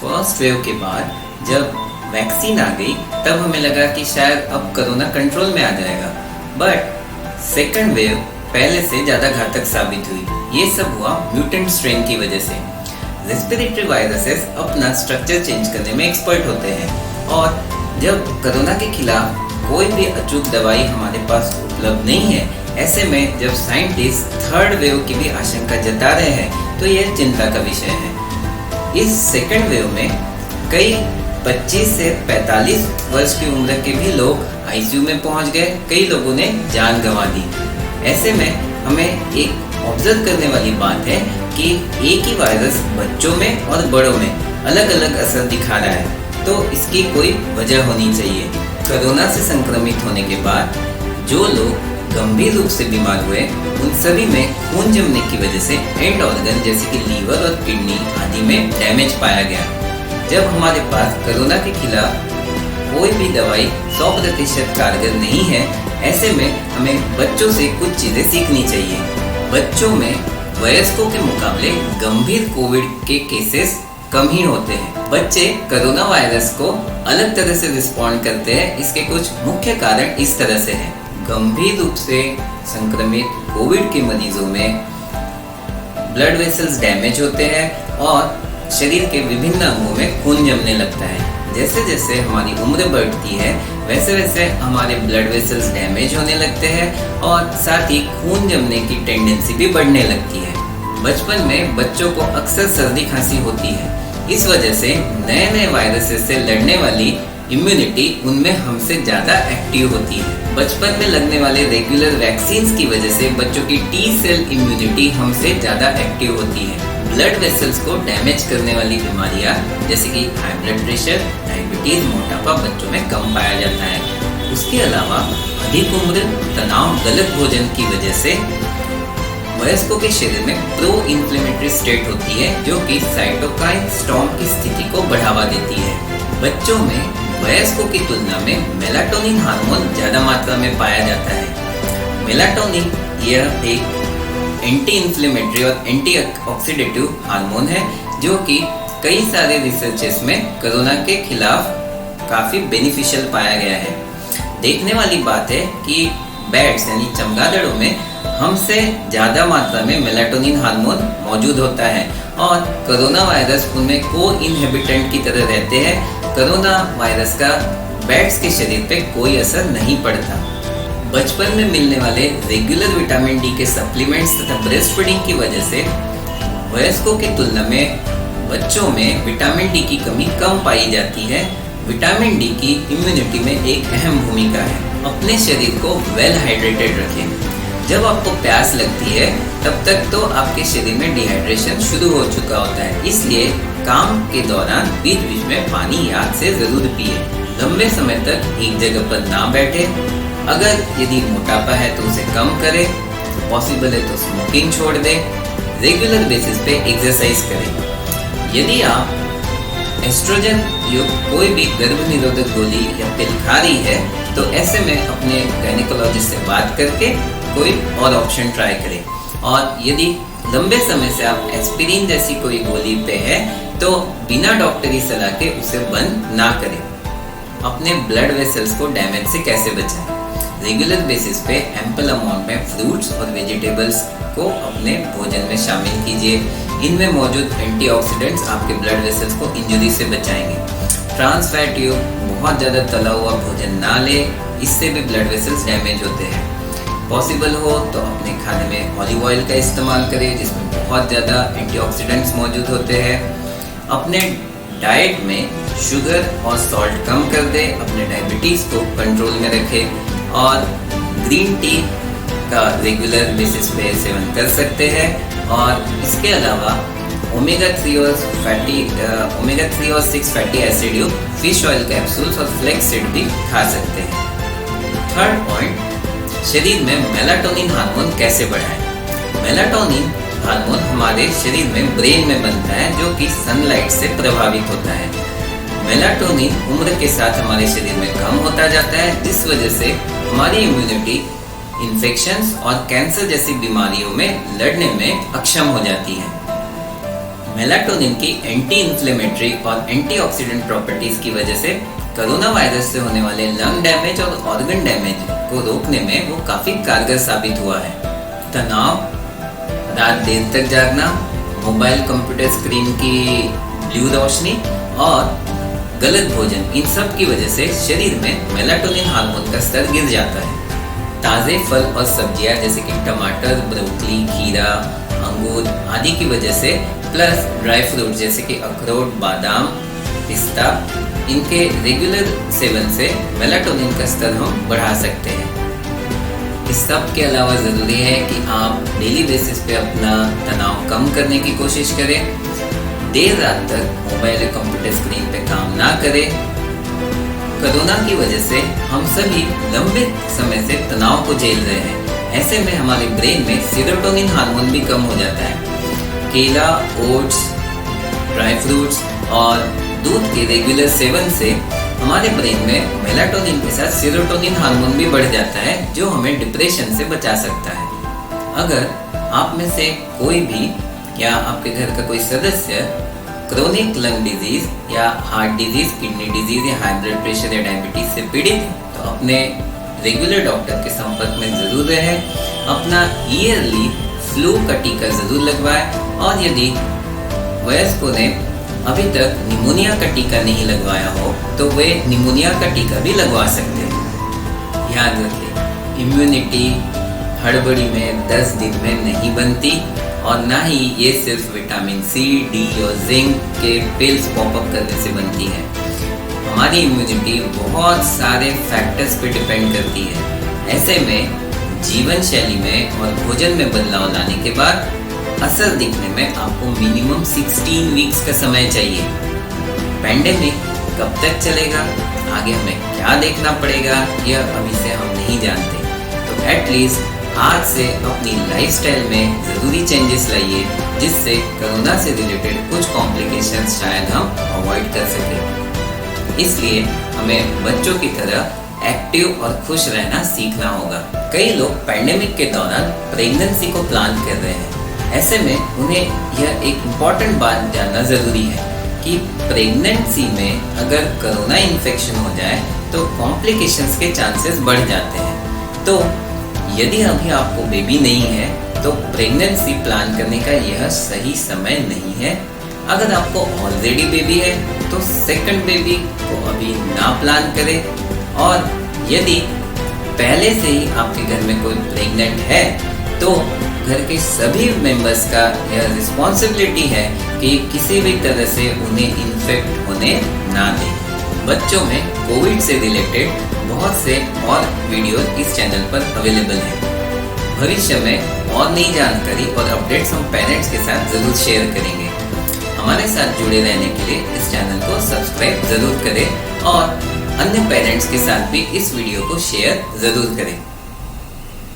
First wave के बाद जब वैक्सीन आ गई तब हमें लगा कि शायद अब कोरोना कंट्रोल में आ जाएगा, बट सेकंड वेव पहले से ज़्यादा घातक साबित हुई। ये सब हुआ म्यूटेंट स्ट्रेन की वजह से। रेस्पिरेटरी वायरसेस अपना स्ट्रक्चर चेंज करने में एक्सपर्ट होते हैं और जब कोरोना के खिलाफ कोई भी अचूक दवाई हमारे पास उपलब्ध नहीं है, ऐसे में जब साइंटिस्ट थर्ड वेव की भी आशंका जता रहे हैं तो यह चिंता का विषय है। इस सेकंड वेव में कई 25 से 45 वर्ष की उम्र के भी लोग आईसीयू में पहुंच गए, कई लोगों ने जान गंवा दी। ऐसे में हमें एक ऑब्जर्व करने वाली बात है कि एक ही वायरस बच्चों में और बड़ों में अलग अलग असर दिखा रहा है, तो इसकी कोई वजह होनी चाहिए। कोरोना से संक्रमित होने के बाद जो लोग गंभीर रूप से बीमार हुए उन सभी में खून जमने की वजह से एंड ऑर्गन जैसे कि लीवर और किडनी आदि में डैमेज पाया गया। जब हमारे पास कोरोना के खिलाफ कोई भी दवाई 100% कारगर नहीं है, ऐसे में हमें बच्चों से कुछ चीजें सीखनी चाहिए। बच्चों में वयस्कों के मुकाबले गंभीर कोविड के केसेस कम ही होते हैं। बच्चे कोरोना वायरस को अलग तरह से रिस्पॉन्ड करते हैं। इसके कुछ मुख्य कारण इस तरह से हैं। गंभीर रूप से संक्रमित कोविड के मरीजों में ब्लड वेसल्स डैमेज होते हैं और शरीर के विभिन्न अंगों में खून जमने लगता है। जैसे जैसे हमारी उम्र बढ़ती है वैसे वैसे हमारे ब्लड वेसल्स डैमेज होने लगते हैं और साथ ही खून जमने की टेंडेंसी भी बढ़ने लगती है। बचपन में बच्चों को अक्सर सर्दी खांसी होती है। इस वजह से नए नए वायरसेस से लड़ने वाली इम्यूनिटी उनमें हमसे ज़्यादा एक्टिव होती है। बचपन में लगने वाले रेगुलर वैक्सीन्स की वजह से बच्चों की टी सेल इम्यूनिटी हमसे ज़्यादा एक्टिव होती है। ब्लड वेसल्स को डैमेज करने वाली बीमारियां जैसे कि हाई ब्लड प्रेशर, डायबिटीज, मोटापा बच्चों में कम पाया जाता है। उसके अलावा अधिक उम्र, तनाव, गलत भोजन की वजह से वयस्कों के शरीर में प्रो इन्फ्लेमेटरी स्टेट होती है जो कि साइटोकाइन स्टॉर्म की स्थिति को बढ़ावा देती है। बच्चों में वयस्कों की तुलना में मेलाटोनिन हार्मोन ज्यादा मात्रा में पाया जाता है। मेलाटोनिन यह एक एंटी इन्फ्लेमेटरी और एंटी ऑक्सीडेटिव हार्मोन है जो कि कई सारे रिसर्चेस में कोरोना के खिलाफ काफी बेनिफिशियल पाया गया है। देखने वाली बात है कि बैट्स यानी चमगादड़ों में हमसे ज्यादा मात्रा में मेलाटोनिन हार्मोन मौजूद होता है और कोरोना वायरस उनमें को इनहेबिटेंट की तरह रहते हैं। कोरोना वायरस का बैट्स के शरीर पे कोई असर नहीं पड़ता। बचपन में मिलने वाले रेगुलर विटामिन डी के सप्लीमेंट्स तथा ब्रेस्ट फीडिंग की वजह से वयस्कों की तुलना में बच्चों में विटामिन डी की कमी कम पाई जाती है। विटामिन डी की इम्यूनिटी में एक अहम भूमिका है। अपने शरीर को वेल हाइड्रेटेड रखें। जब आपको प्यास लगती है तब तक तो आपके शरीर में डिहाइड्रेशन शुरू हो चुका होता है, इसलिए काम के दौरान बीच बीच में पानी याद से जरूर पिए। लंबे समय तक एक जगह पर ना बैठे। अगर यदि मोटापा है तो उसे कम करें, पॉसिबल है तो स्मोकिंग छोड़ दें। रेगुलर बेसिस पे एक्सरसाइज करें। यदि आप एस्ट्रोजन युक्त कोई भी गर्भ निरोधक गोली या पिल खा रही है तो ऐसे में अपने गायनेकोलॉजिस्ट से बात करके कोई और ऑप्शन ट्राई करें। और यदि लंबे समय से आप एस्पिरिन जैसी कोई गोली पे है तो बिना डॉक्टरी सलाह के उसे बंद ना करें। अपने ब्लड वेसल्स को डैमेज से कैसे बचाएं? रेगुलर बेसिस पे एम्पल अमाउंट में फ्रूट्स और वेजिटेबल्स को अपने भोजन में शामिल कीजिए। इनमें मौजूद एंटीऑक्सीडेंट्स आपके ब्लड वेसल्स को इंजरी से बचाएंगे। ट्रांस फैट युक्त बहुत ज़्यादा तला हुआ भोजन ना ले, इससे भी ब्लड वेसल्स डैमेज होते हैं। पॉसिबल हो तो अपने खाने में ऑलिव ऑयल का इस्तेमाल करें जिसमें बहुत ज़्यादा एंटीऑक्सीडेंट्स मौजूद होते हैं। अपने डाइट में शुगर और सॉल्ट कम कर दें। अपने डायबिटीज़ को कंट्रोल में रखें और ग्रीन टी का रेगुलर बेसिस पे सेवन कर सकते हैं। और इसके अलावा ओमेगा 3 और 6 फैटी एसिड युक्त फिश ऑयल कैप्सूल्स और फ्लेक्स सीड भी खा सकते हैं। थर्ड पॉइंट, शरीर में मेलाटोनिन हार्मोन कैसे बढ़ाएं? मेलाटोनिन हार्मोन हमारे शरीर में ब्रेन में बनता है जो कि सनलाइट से प्रभावित होता है। मेलाटोनिन उम्र के साथ हमारे शरीर में कम होता जाता है, जिस वजह से हमारी इम्यूनिटी इन्फेक्शंस और कैंसर जैसी बीमारियों में लड़ने में अक्षम हो जाती है। मेलाटोनिन की एंटी इंफ्लेमेटरी और एंटीऑक्सीडेंट प्रॉपर्टीज की वजह से कोरोना वायरस से होने वाले लंग डैमेज और ऑर्गन डैमेज को रोकने में वो काफी कारगर साबित हुआ है। तनाव, रात देर तक जागना, मोबाइल कंप्यूटर स्क्रीन की ब्लू रोशनी और गलत भोजन, इन सब की वजह से शरीर में मेलाटोनिन हार्मोन का स्तर गिर जाता है। ताज़े फल और सब्जियां जैसे कि टमाटर, ब्रोकली, खीरा, अंगूर आदि की वजह से, प्लस ड्राई फ्रूट जैसे कि अखरोट, बादाम, पिस्ता, इनके रेगुलर सेवन से मेलाटोनिन का स्तर हम बढ़ा सकते हैं। इस सब के अलावा ज़रूरी है कि आप डेली बेसिस पे अपना तनाव कम करने की कोशिश करें, देर रात तक मोबाइल या कंप्यूटर स्क्रीन पे काम ना करें। कोरोना की वजह से हम सभी लंबे समय से तनाव को झेल रहे हैं। ऐसे में हमारे ब्रेन में सेरोटोनिन हार्मोन भी कम हो जाता है। केला, ओट्स, ड्राई फ्रूट्स और दूध के रेगुलर सेवन से हमारे ब्रेन में मेलाटोनिन के साथ सेरोटोनिन हार्मोन भी बढ़ जाता है, जो हमें डिप्रेशन से बचा सकता है। अगर आप में से कोई भी या आपके घर का कोई सदस्य क्रोनिक लंग डिजीज या हार्ट डिजीज, किडनी डिजीज या हाई ब्लड प्रेशर या डायबिटीज से पीड़ित है तो अपने रेगुलर डॉक्टर के संपर्क में जरूर रहें। अपना ईयरली फ्लू का टीका जरूर लगवाएं और यदि वयस्कों ने अभी तक निमोनिया का टीका नहीं लगवाया हो तो वे निमोनिया का टीका भी लगवा सकते हैं। याद रखें, इम्यूनिटी हड़बड़ी में 10 दिन में नहीं बनती और ना ही ये सिर्फ विटामिन सी, डी और जिंक के पिल्स पॉपअप करने से बनती है। हमारी इम्यूनिटी बहुत सारे फैक्टर्स पे डिपेंड करती है। ऐसे में जीवन शैली में और भोजन में बदलाव लाने के बाद असर दिखने में आपको मिनिमम 16 वीक्स का समय चाहिए। पैंडेमिक कब तक चलेगा, आगे हमें क्या देखना पड़ेगा, यह अभी से हम नहीं जानते। तो एटलीस्ट आज से अपनी लाइफस्टाइल में ज़रूरी चेंजेस लाइए, जिससे कोरोना से रिलेटेड कुछ कॉम्प्लिकेशंस शायद हम अवॉइड कर सकें। इसलिए हमें बच्चों की तरह एक्टिव और खुश रहना सीखना होगा। कई लोग पैंडेमिक के दौरान प्रेगनेंसी को प्लान कर रहे हैं। ऐसे में उन्हें यह एक इम्पॉर्टेंट बात जानना ज़रूरी है कि प्रेगनेंसी में अगर कोरोना इन्फेक्शन हो जाए तो कॉम्प्लिकेशंस के चांसेस बढ़ जाते हैं। तो यदि अभी आपको बेबी नहीं है तो प्रेगनेंसी प्लान करने का यह सही समय नहीं है। अगर आपको ऑलरेडी बेबी है तो सेकंड बेबी को अभी ना प्लान करें, और यदि पहले से ही आपके घर में कोई प्रेग्नेंट है तो घर के सभी मेंबर्स का यह रिस्पॉन्सिबिलिटी है कि किसी भी तरह से उन्हें इन्फेक्ट होने ना दें। बच्चों में कोविड से रिलेटेड बहुत से और वीडियोस इस चैनल पर अवेलेबल हैं। भविष्य में और नई जानकारी और अपडेट्स हम पेरेंट्स के साथ ज़रूर शेयर करेंगे। हमारे साथ जुड़े रहने के लिए इस चैनल को सब्सक्राइब ज़रूर करें और अन्य पेरेंट्स के साथ भी इस वीडियो को शेयर ज़रूर करें।